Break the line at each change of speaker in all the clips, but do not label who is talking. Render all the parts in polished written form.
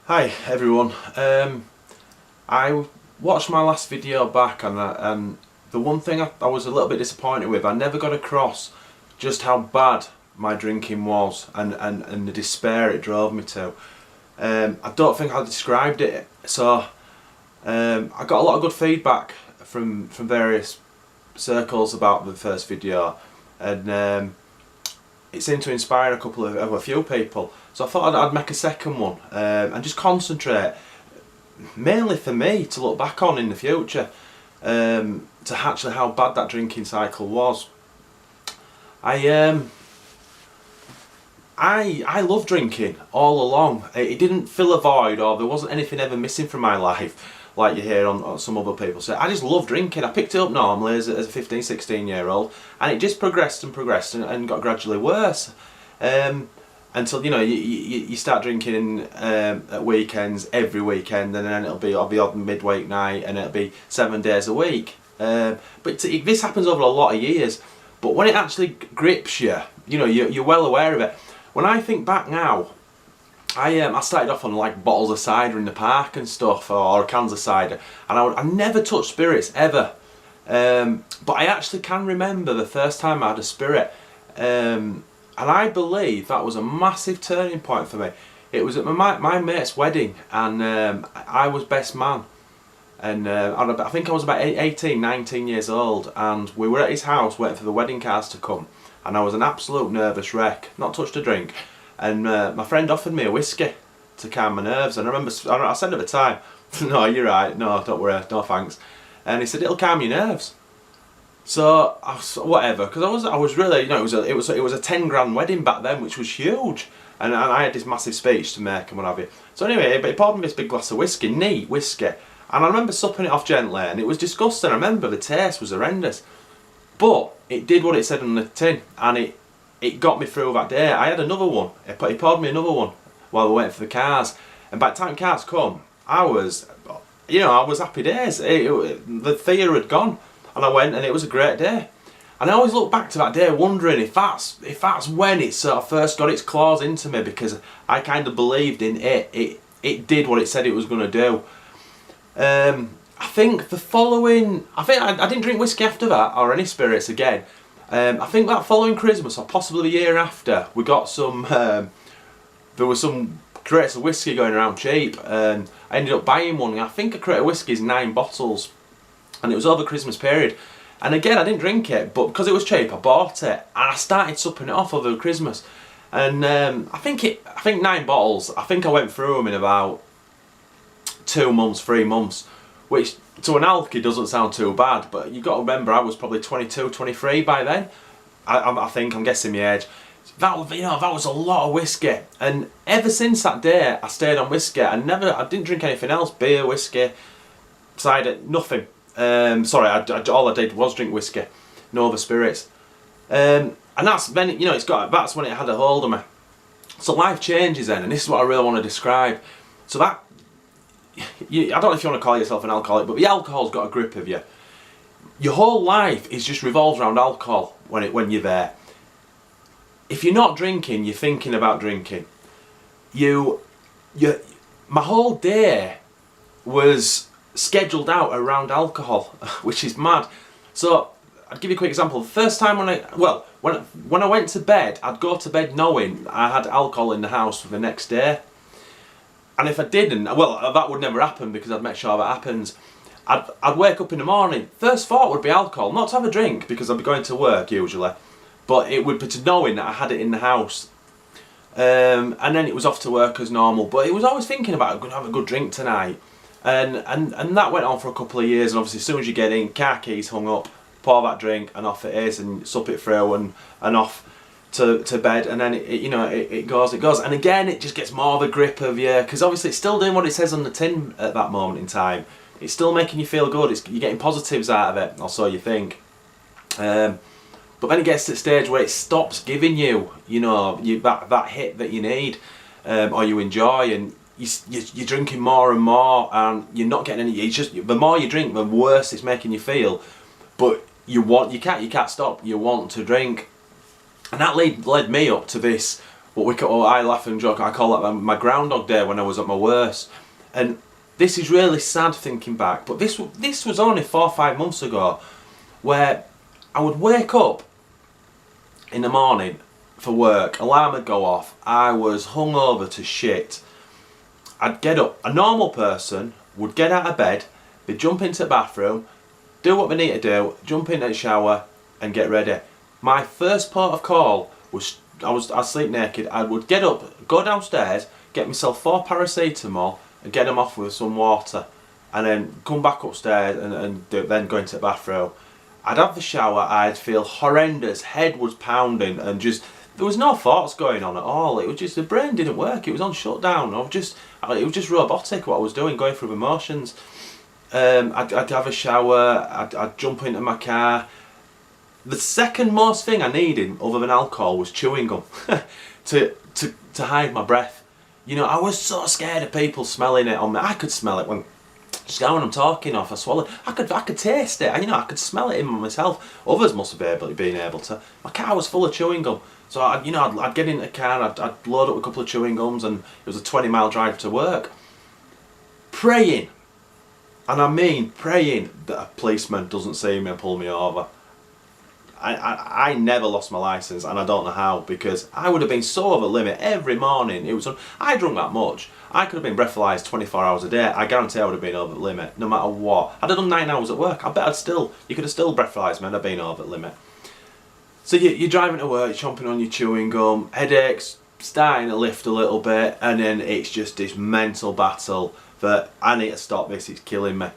Hi everyone. I watched my last video back and the one thing I was a little bit disappointed with, I never got across just how bad my drinking was and the despair it drove me to. I don't think I described it, so I got a lot of good feedback from various circles about the first video, and it seemed to inspire a few people. So I thought I'd make a second one and just concentrate, mainly for me to look back on in the future, to actually how bad that drinking cycle was. I loved drinking all along. It didn't fill a void, or there wasn't anything ever missing from my life like you hear on some other people say. I just loved drinking. I picked it up normally as a 15, 16 year old, and it just progressed and progressed and got gradually worse. Until you start drinking at weekends, every weekend, and then it'll be the odd midweek night, and it'll be 7 days a week. But this happens over a lot of years. But when it actually grips you, you're well aware of it. When I think back now, I started off on like bottles of cider in the park and stuff, or cans of cider, and I never touched spirits ever. But I actually can remember the first time I had a spirit. And I believe that was a massive turning point for me. It was at my mate's wedding, and I was best man. And I think I was about 18, 19 years old, and we were at his house waiting for the wedding cars to come. And I was an absolute nervous wreck, not touched a drink. And my friend offered me a whiskey to calm my nerves. And I remember, I said at the time, no, you're right, no, don't worry, no thanks. And he said, it'll calm your nerves. So whatever, because I was really, it was a 10 grand wedding back then, which was huge, and I had this massive speech to make and what have you. So anyway, he poured me this big glass of whiskey, neat whiskey, and I remember supping it off gently, and it was disgusting. I remember the taste was horrendous, but it did what it said on the tin, and it got me through that day. I had another one. He poured me another one while we were waiting for the cars, and by the time cars come, I was happy days. The fear had gone. And I went, and it was a great day. And I always look back to that day wondering if that's when it sort of first got its claws into me, because I kind of believed in it. It did what it said it was going to do. I think I didn't drink whiskey after that, or any spirits again. I think that following Christmas, or possibly the year after, we got some, there was some crates of whiskey going around cheap, and I ended up buying one. I think a crate of whiskey is 9 bottles. And it was over Christmas period, and again I didn't drink it, but because it was cheap I bought it, and I started supping it off over Christmas. And I think 9 bottles, I think I went through them in about 2 months, 3 months, which to an alky doesn't sound too bad, but you've got to remember I was probably 22, 23 by then. I'm guessing my age. That was a lot of whiskey, and ever since that day I stayed on whiskey. I didn't drink anything else, beer, whiskey, cider, nothing. Sorry, all I did was drink whiskey, no other spirits, and that's when that's when it had a hold of me. So life changes then, and this is what I really want to describe. So that I don't know if you want to call yourself an alcoholic, but the alcohol's got a grip of you. Your whole life is just revolves around alcohol when you're there. If you're not drinking, you're thinking about drinking. My whole day was scheduled out around alcohol, which is mad. So I'll give you a quick example. The first time when I went to bed, I'd go to bed knowing I had alcohol in the house for the next day. And if I didn't, well, that would never happen, because I'd make sure that happens. I'd wake up in the morning, first thought would be alcohol, not to have a drink because I'd be going to work usually, but it would be to knowing that I had it in the house. And then it was off to work as normal, but it was always thinking about I'm going to have a good drink tonight. And that went on for a couple of years, and obviously as soon as you get in, car keys hung up, pour that drink and off it is, and sup it through and off to bed, and then it goes, and again it just gets more of a grip of you, because obviously it's still doing what it says on the tin at that moment in time. It's still making you feel good, you're getting positives out of it, or so you think. But then it gets to the stage where it stops giving you, that hit that you need, or you enjoy, and you're drinking more and more, and you're not getting any. It's just the more you drink, the worse it's making you feel. but you can't stop. You want to drink, and that led me up to this. I laugh and joke. I call that my Groundhog Day when I was at my worst, and this is really sad thinking back. But this was only 4 or 5 months ago, where I would wake up in the morning for work, alarm would go off, I was hungover to shit. I'd get up, a normal person would get out of bed, they'd jump into the bathroom, do what they need to do, jump into the shower and get ready. My first port of call was, I'd sleep naked, I would get up, go downstairs, get myself 4 paracetamol and get them off with some water, and then come back upstairs and then go into the bathroom. I'd have the shower, I'd feel horrendous, head was pounding, and just, there was no thoughts going on at all. It was just, the brain didn't work, it was on shutdown. It was just robotic what I was doing, going through emotions. I'd have a shower, I'd jump into my car. The second most thing I needed, other than alcohol, was chewing gum to hide my breath. You know, I was so scared of people smelling it on me. I could smell it when I'm talking off, I swallowed. I could taste it. You know, I could smell it in myself. Others must have been able to. My car was full of chewing gum, so I'd get in the car, I'd load up a couple of chewing gums, and it was a 20-mile drive to work. Praying, and I mean praying, that a policeman doesn't see me and pull me over. I never lost my licence, and I don't know how, because I would have been so over the limit every morning. I drunk that much. I could have been breathalyzed 24 hours a day. I guarantee I would have been over the limit, no matter what. I'd have done 9 hours at work. I bet you could have still breathalyzed me and I'd been over the limit. So you're driving to work, chomping on your chewing gum, headaches starting to lift a little bit, and then it's just this mental battle that I need to stop this, it's killing me.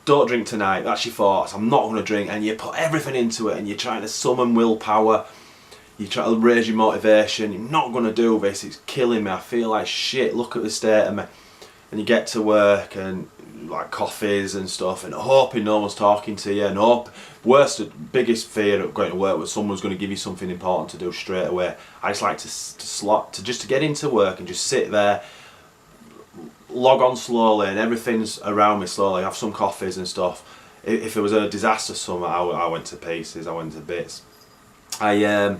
Don't drink tonight, that's your thoughts, I'm not going to drink, and you put everything into it and you're trying to summon willpower, you try to raise your motivation, you're not going to do this, it's killing me, I feel like shit, look at the state of me. And you get to work and like coffees and stuff, and hoping no one's talking to you, and biggest fear of going to work was someone's going to give you something important to do straight away. I just like to get into work and just sit there, log on slowly, and everything's around me slowly, have some coffees and stuff. If it was a disaster summer, I went to pieces, I went to bits. I'd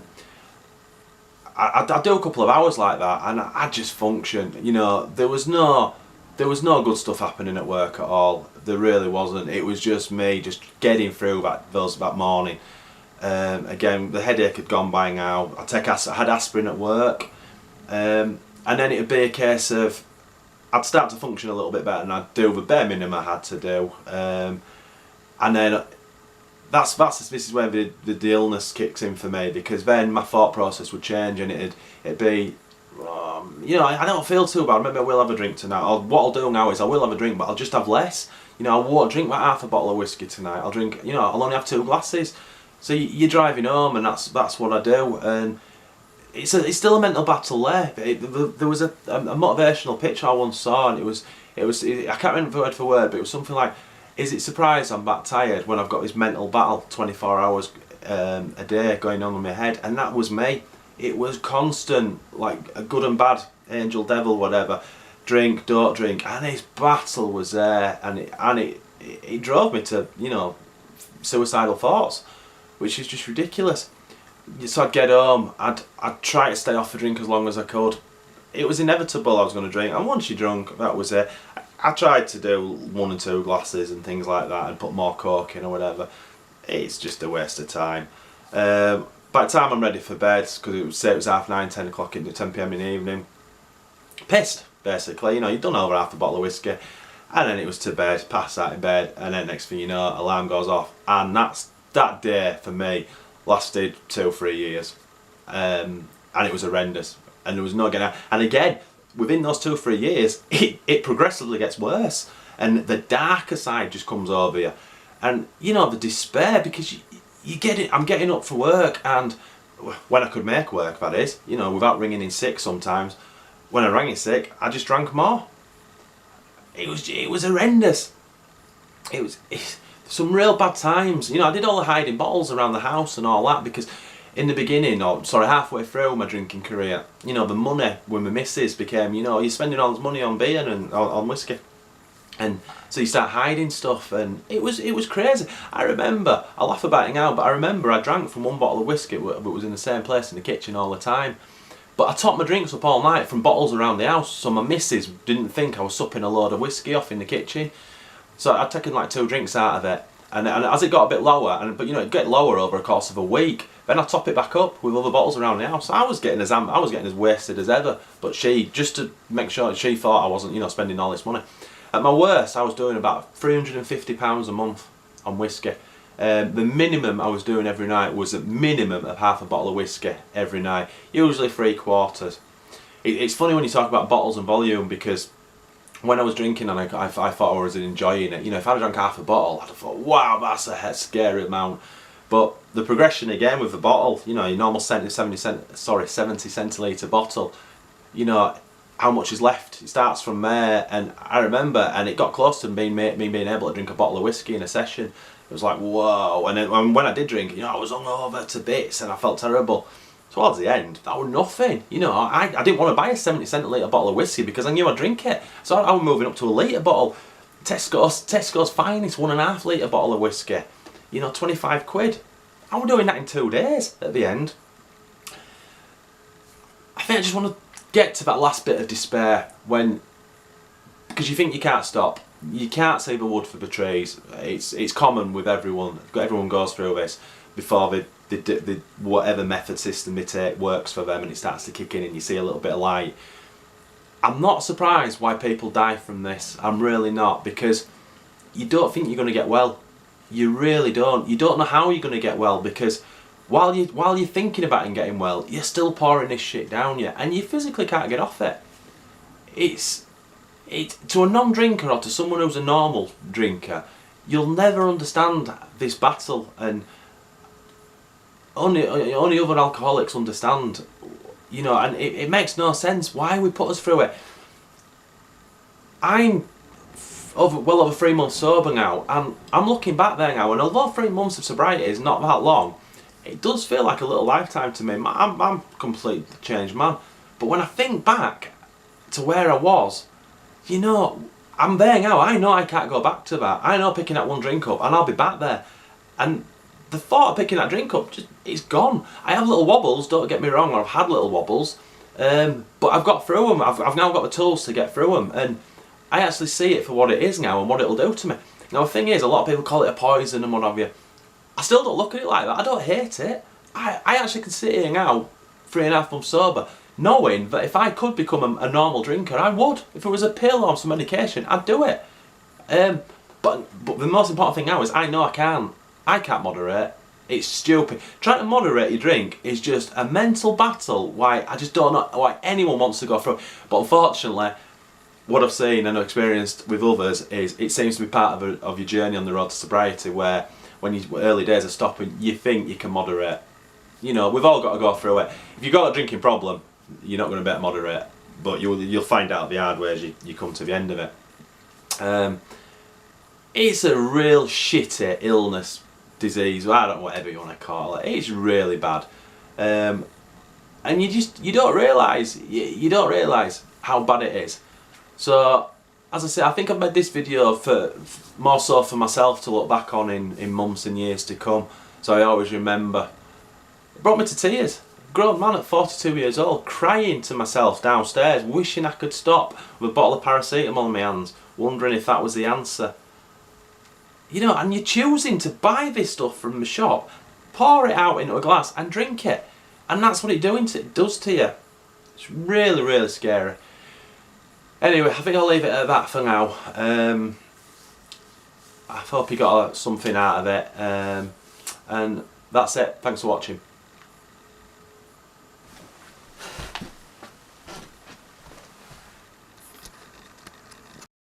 do a couple of hours like that and I just functioned. You know, there was no good stuff happening at work at all. There really wasn't. It was just me just getting through that morning. Again, the headache had gone by now. I had aspirin at work, and then it'd be a case of I'd start to function a little bit better, and I'd do the bare minimum I had to do, and then this is where the illness kicks in for me, because then my thought process would change, and it'd be, you know, I don't feel too bad, maybe I will have a drink tonight, or what I'll do now is I will have a drink, but I'll just have less. You know, I won't drink about half a bottle of whiskey tonight, I'll drink, you know, I'll only have 2 glasses. So you're driving home, and that's what I do, and it's still a mental battle there. There was a motivational picture I once saw, and it was I can't remember word for word, but it was something like, is it surprised I'm that tired when I've got this mental battle 24 hours a day going on in my head? And that was me. It was constant, like a good and bad, angel, devil, whatever, drink, don't drink, and this battle was there, and it drove me to, you know, suicidal thoughts, which is just ridiculous. So I'd get home, I'd try to stay off the drink as long as I could. It was inevitable I was going to drink, and once you're drunk, that was it. I tried to do 1 or 2 glasses and things like that, and put more coke in or whatever. It's just a waste of time. By the time I'm ready for bed, because it was 9:30, 10 o'clock, 10 PM in the evening, pissed basically. You know, you've done over half a bottle of whiskey, and then it was to bed, passed out in bed, and then next thing you know, alarm goes off, and that day for me lasted 2 or 3 years, and it was horrendous, and there was no getting out. And again, within those 2 or 3 years, it progressively gets worse, and the darker side just comes over you, and you know, the despair, because you get it. I'm getting up for work, and when I could make work, that is, you know, without ringing in sick sometimes. When I rang in sick, I just drank more. It was horrendous. It was some real bad times. You know, I did all the hiding bottles around the house and all that, because in the beginning, halfway through my drinking career, you know, the money with my missus became, you know, you're spending all this money on beer and on whiskey. And so you start hiding stuff, and it was crazy. I remember, I laugh about it now, but I remember I drank from one bottle of whiskey, but was in the same place in the kitchen all the time. But I topped my drinks up all night from bottles around the house, so my missus didn't think I was supping a load of whiskey off in the kitchen. So I'd taken like 2 drinks out of it, and as it got a bit lower, but you know, it'd get lower over a course of a week. Then I top it back up with other bottles around the house. I was getting as wasted as ever. But she, just to make sure, she thought I wasn't, you know, spending all this money. At my worst, I was doing about £350 a month on whiskey. The minimum I was doing every night was a minimum of half a bottle of whiskey every night, usually 3/4. It's funny when you talk about bottles and volume, because when I was drinking and I thought I was enjoying it, you know, if I drank half a bottle, I'd have thought, wow, that's a scary amount. But the progression again with the bottle, you know, your normal 70 centilitre bottle, you know, how much is left? It starts from there, and I remember, and it got close to me being able to drink a bottle of whiskey in a session. It was like, whoa. And then when I did drink, you know, I was hungover to bits and I felt terrible. Towards the end, that was nothing. You know, I didn't want to buy a 70 centilitre bottle of whiskey because I knew I'd drink it. So I was moving up to a litre bottle. Tesco's finest 1.5 litre bottle of whiskey. You know, 25 quid. I was doing that in 2 days at the end. I think I just want to get to that last bit of despair because you think you can't stop. You can't see the wood for the trees. It's common with everyone. Everyone goes through this before the whatever method system they take works for them, and it starts to kick in and you see a little bit of light. I'm not surprised why people die from this. I'm really not, because you don't think you're going to get well. You really don't. You don't know how you're going to get well, because while you're thinking about getting well, you're still pouring this shit down you, and you physically can't get off it. It's to a non-drinker or to someone who's a normal drinker, you'll never understand this battle, and only other alcoholics understand. You know, and it makes no sense why we put us through it. I'm well over 3 months sober now, and I'm looking back there now, and although 3 months of sobriety is not that long, it does feel like a little lifetime to me. I'm a completely changed man. But when I think back to where I was, you know, I'm there now. I know I can't go back to that. I know picking that one drink up and I'll be back there. And the thought of picking that drink up, it's gone. I have little wobbles, don't get me wrong, or I've had little wobbles, but I've got through them. I've now got the tools to get through them, and I actually see it for what it is now and what it'll do to me. Now the thing is, a lot of people call it a poison and what have you. I still don't look at it like that. I don't hate it. I actually can sit here now, 3.5 months sober, knowing that if I could become a normal drinker, I would. If it was a pill or some medication, I'd do it. But the most important thing now is I know I can't. I can't moderate. It's stupid. Trying to moderate your drink is just a mental battle. Why I just don't know why anyone wants to go through. But unfortunately, what I've seen and experienced with others is it seems to be part of your journey on the road to sobriety, where when your early days are stopping, you think you can moderate. You know, we've all got to go through it. If you've got a drinking problem, you're not going to be able to moderate, but you'll find out the hard way as you come to the end of it. It's a real shitty illness, disease, I don't know, whatever you want to call it. It's really bad, and you don't realise how bad it is. So as I say, I think I've made this video for more so for myself to look back on in months and years to come, so I always remember. It brought me to tears. Grown man at 42 years old, crying to myself downstairs, wishing I could stop with a bottle of paracetamol in my hands, wondering if that was the answer. You know, and you're choosing to buy this stuff from the shop, pour it out into a glass and drink it. And that's what it does to you. It's really, really scary. Anyway, I think I'll leave it at that for now. I hope you got something out of it. And that's it. Thanks for watching.